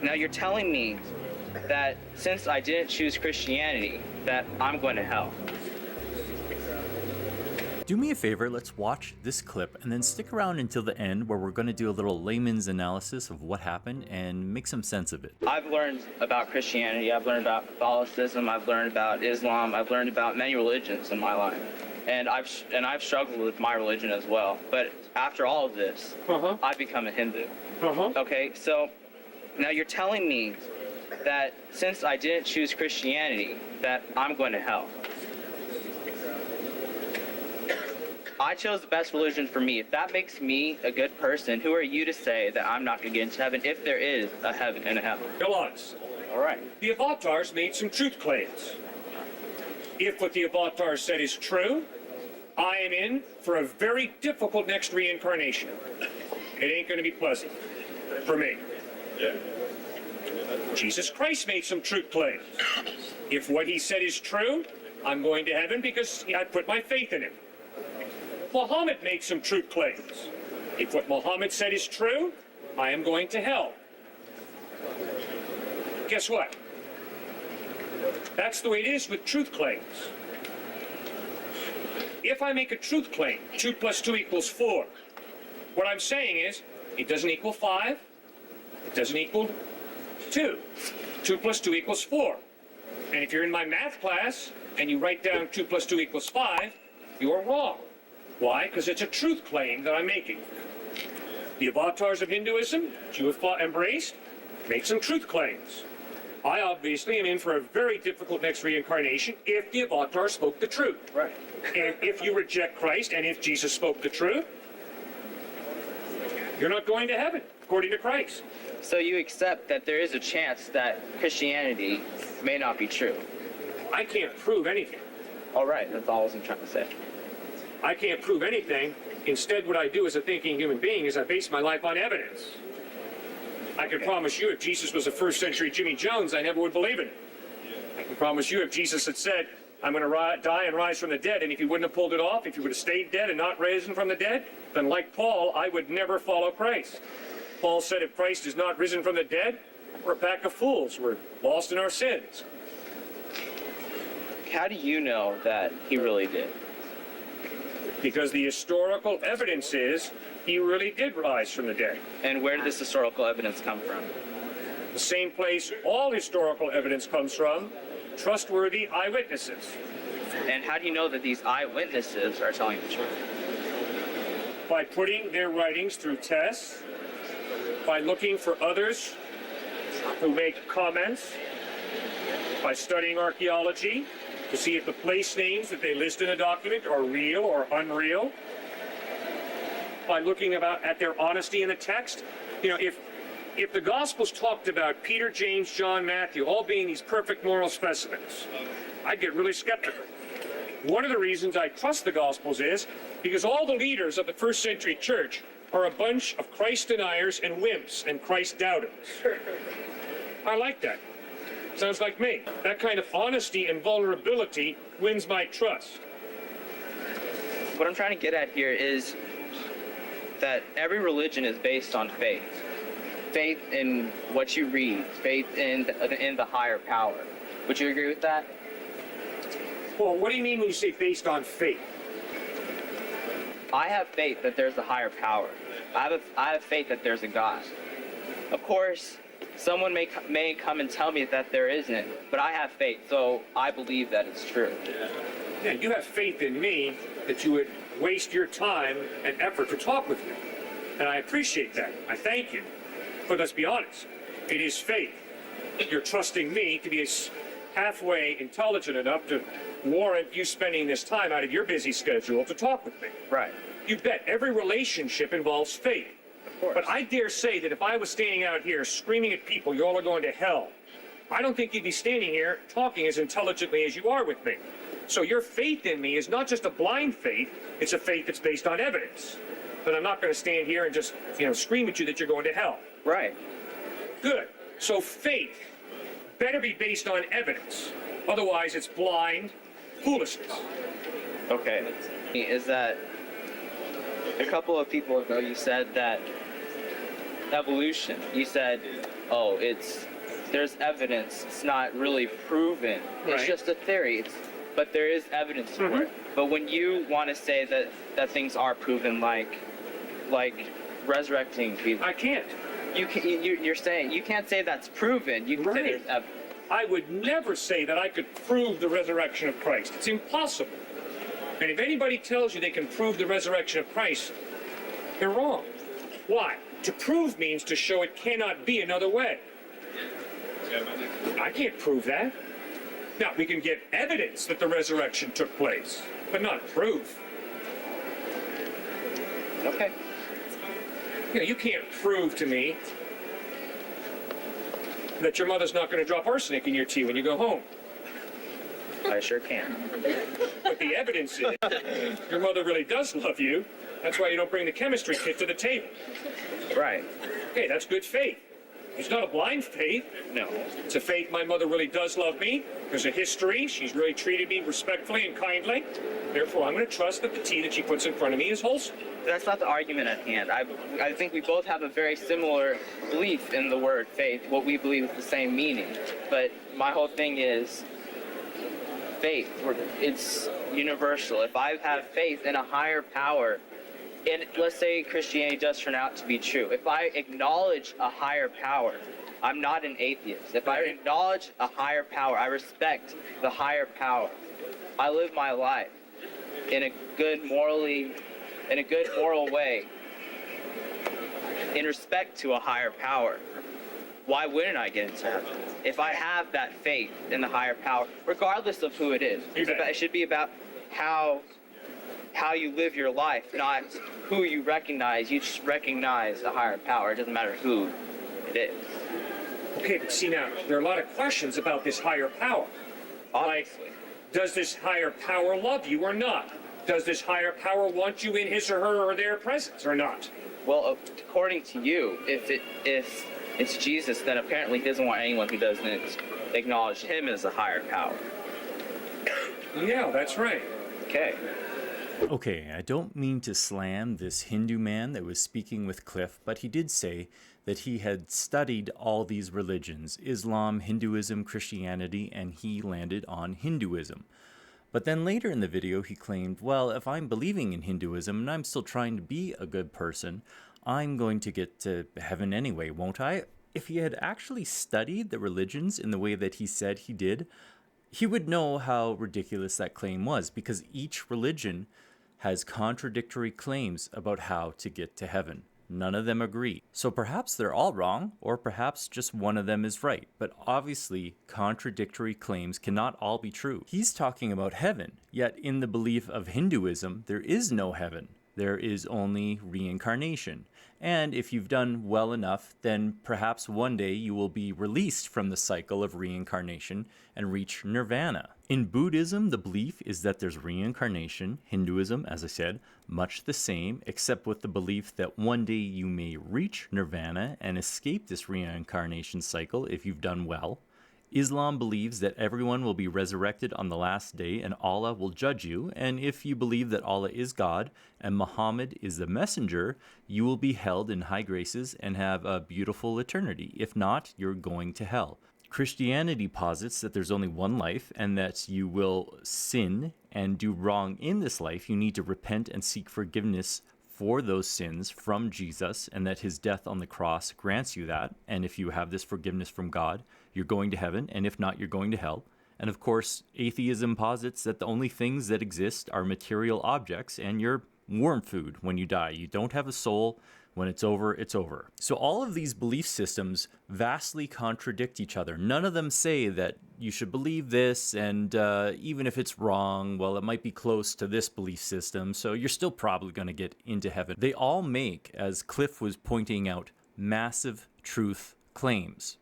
Now you're telling me that since I didn't choose Christianity, that I'm going to hell. Do me a favor, let's watch this clip and then stick around until the end where we're going to do a little layman's analysis of what happened and make some sense of it. I've learned about Christianity, I've learned about Catholicism, I've learned about Islam, I've learned about many religions in my life. And I've struggled with my religion as well. But after all of this, I've become a Hindu. Okay, so now you're telling me that since I didn't choose Christianity, that I'm going to hell. I chose the best religion for me. If that makes me a good person, who are you to say that I'm not going to get into heaven if there is a heaven and a hell? Go on. All right. The avatars made some truth claims. If what the avatars said is true, I am in for a very difficult next reincarnation. It ain't going to be pleasant for me. Jesus Christ made some truth claims. If what he said is true, I'm going to heaven because I put my faith in him. Muhammad made some truth claims. If what Muhammad said is true, I am going to hell. Guess what? That's the way it is with truth claims. If I make a truth claim, 2 + 2 = 4, what I'm saying is, it doesn't equal 5, it doesn't equal 2. 2 + 2 = 4. And if you're in my math class, and you write down 2 + 2 = 5, you are wrong. Why? Because it's a truth claim that I'm making. The avatars of Hinduism, which you have embraced, make some truth claims. I obviously am in for a very difficult next reincarnation if the avatar spoke the truth. Right. And if you reject Christ and if Jesus spoke the truth, you're not going to heaven, according to Christ. So you accept that there is a chance that Christianity may not be true? I can't prove anything. All right, that's all I was trying to say. I can't prove anything. Instead, what I do as a thinking human being is I base my life on evidence. I can promise you if Jesus was a first century Jimmy Jones, I never would believe in it. I can promise you if Jesus had said, I'm going to die and rise from the dead, and if he wouldn't have pulled it off, if he would have stayed dead and not risen from the dead, then like Paul, I would never follow Christ. Paul said if Christ is not risen from the dead, we're a pack of fools. We're lost in our sins. How do you know that he really did? Because the historical evidence is he really did rise from the dead. And where did this historical evidence come from? The same place all historical evidence comes from, trustworthy eyewitnesses. And how do you know that these eyewitnesses are telling the truth? By putting their writings through tests, by looking for others who make comments, by studying archaeology to see if the place names that they list in a document are real or unreal, by looking at their honesty in the text. You know, if the Gospels talked about Peter, James, John, Matthew all being these perfect moral specimens, I'd get really skeptical. One of the reasons I trust the Gospels is because all the leaders of the first century church are a bunch of Christ deniers and wimps and Christ doubters. I like that. Sounds like me. That kind of honesty and vulnerability wins my trust. What I'm trying to get at here is that every religion is based on faith. Faith in what you read, faith in the higher power. Would you agree with that? Well, what do you mean when you say based on faith? I have faith that there's a higher power. I have faith that there's a God. Of course, someone may come and tell me that there isn't, but I have faith, so I believe that it's true. Yeah, you have faith in me that you would waste your time and effort to talk with me. And I appreciate that. I thank you. But let's be honest, it is faith. You're trusting me to be halfway intelligent enough to warrant you spending this time out of your busy schedule to talk with me. Right. You bet. Every relationship involves faith. Of course. But I dare say that if I was standing out here screaming at people, you all are going to hell, I don't think you'd be standing here talking as intelligently as you are with me. So your faith in me is not just a blind faith, it's a faith that's based on evidence. But I'm not going to stand here and just, scream at you that you're going to hell. Right. Good. So faith better be based on evidence. Otherwise, it's blind foolishness. Okay. Is that a couple of people ago you said that evolution, you said oh, there's evidence. It's not really proven. It's Right. just a theory. But there is evidence for it. But when you want to say that things are proven, like resurrecting people, I can't. you're saying you can't say that's proven. You can say Right. there's evidence. I would never say that I could prove the resurrection of Christ. It's impossible. And if anybody tells you they can prove the resurrection of Christ, they're wrong. Why? To prove means to show it cannot be another way. I can't prove that. Now, we can get evidence that the resurrection took place, but not proof. Okay. You can't prove to me that your mother's not going to drop arsenic in your tea when you go home. I sure can. But the evidence is your mother really does love you. That's why you don't bring the chemistry kit to the table. Right. Okay, that's good faith. It's not a blind faith. No. It's a faith my mother really does love me. There's a history. She's really treated me respectfully and kindly. Therefore, I'm going to trust that the tea that she puts in front of me is wholesome. That's not the argument at hand. I think we both have a very similar belief in the word faith. What we believe is the same meaning. But my whole thing is faith. It's universal. If I have faith in a higher power, and let's say Christianity does turn out to be true, if I acknowledge a higher power, I'm not an atheist. If I acknowledge a higher power, I respect the higher power. I live my life in a good moral way, in respect to a higher power. Why wouldn't I get into heaven? If I have that faith in the higher power, regardless of who it is. It should be about how you live your life, not who you recognize. You just recognize a higher power. It doesn't matter who it is. Okay, but see now, there are a lot of questions about this higher power. Obviously. Like, does this higher power love you or not? Does this higher power want you in his or her or their presence or not? Well, according to you, if it's Jesus, then apparently he doesn't want anyone who doesn't acknowledge him as a higher power. Yeah, that's right. Okay. Okay, I don't mean to slam this Hindu man that was speaking with Cliffe, but he did say that he had studied all these religions, Islam, Hinduism, Christianity, and he landed on Hinduism. But then later in the video he claimed, well, if I'm believing in Hinduism and I'm still trying to be a good person, I'm going to get to heaven anyway, won't I? If he had actually studied the religions in the way that he said he did, he would know how ridiculous that claim was, because each religion has contradictory claims about how to get to heaven. None of them agree. So perhaps they're all wrong, or perhaps just one of them is right. But obviously, contradictory claims cannot all be true. He's talking about heaven, yet in the belief of Hinduism, there is no heaven. There is only reincarnation. And if you've done well enough, then perhaps one day you will be released from the cycle of reincarnation and reach nirvana. In Buddhism, the belief is that there's reincarnation. Hinduism, as I said, much the same, except with the belief that one day you may reach nirvana and escape this reincarnation cycle if you've done well. Islam believes that everyone will be resurrected on the last day and Allah will judge you, and if you believe that Allah is God and Muhammad is the messenger, you will be held in high graces and have a beautiful eternity. If not, you're going to hell. Christianity posits that there's only one life and that you will sin and do wrong in this life. You need to repent and seek forgiveness for those sins from Jesus, and that his death on the cross grants you that. And if you have this forgiveness from God, you're going to heaven, and if not, you're going to hell. And of course, atheism posits that the only things that exist are material objects, and you're worm food when you die. You don't have a soul. When it's over, it's over. So all of these belief systems vastly contradict each other. None of them say that you should believe this, and even if it's wrong, well, it might be close to this belief system, so you're still probably going to get into heaven. They all make, as Cliffe was pointing out, massive truth claims.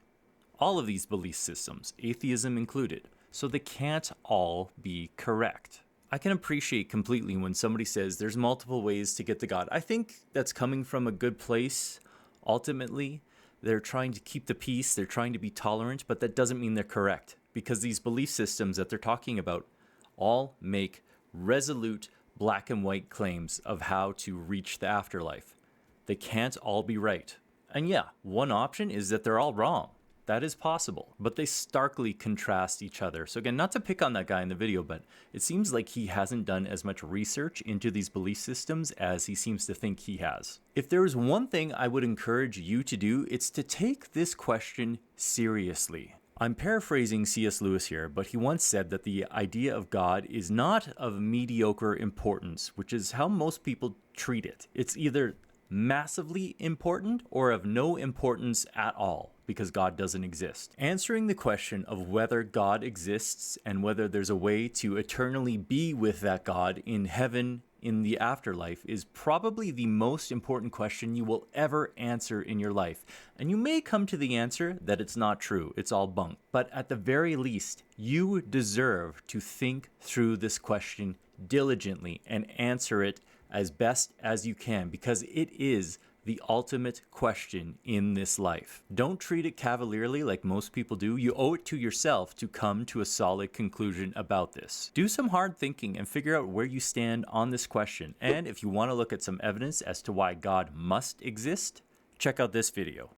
All of these belief systems, atheism included. So they can't all be correct. I can appreciate completely when somebody says there's multiple ways to get to God. I think that's coming from a good place. Ultimately, they're trying to keep the peace, they're trying to be tolerant, but that doesn't mean they're correct, because these belief systems that they're talking about all make resolute black and white claims of how to reach the afterlife. They can't all be right. And yeah, one option is that they're all wrong. That is possible, but they starkly contrast each other. So again, not to pick on that guy in the video, but it seems like he hasn't done as much research into these belief systems as he seems to think he has. If there is one thing I would encourage you to do, it's to take this question seriously. I'm paraphrasing C.S. Lewis here, but he once said that the idea of God is not of mediocre importance, which is how most people treat it. It's either massively important or of no importance at all, because God doesn't exist. Answering the question of whether God exists and whether there's a way to eternally be with that God in heaven, in the afterlife, is probably the most important question you will ever answer in your life. And you may come to the answer that it's not true, it's all bunk. But at the very least, you deserve to think through this question diligently and answer it as best as you can, because it is the ultimate question in this life. Don't treat it cavalierly like most people do. You owe it to yourself to come to a solid conclusion about this. Do some hard thinking and figure out where you stand on this question. And if you want to look at some evidence as to why God must exist, check out this video.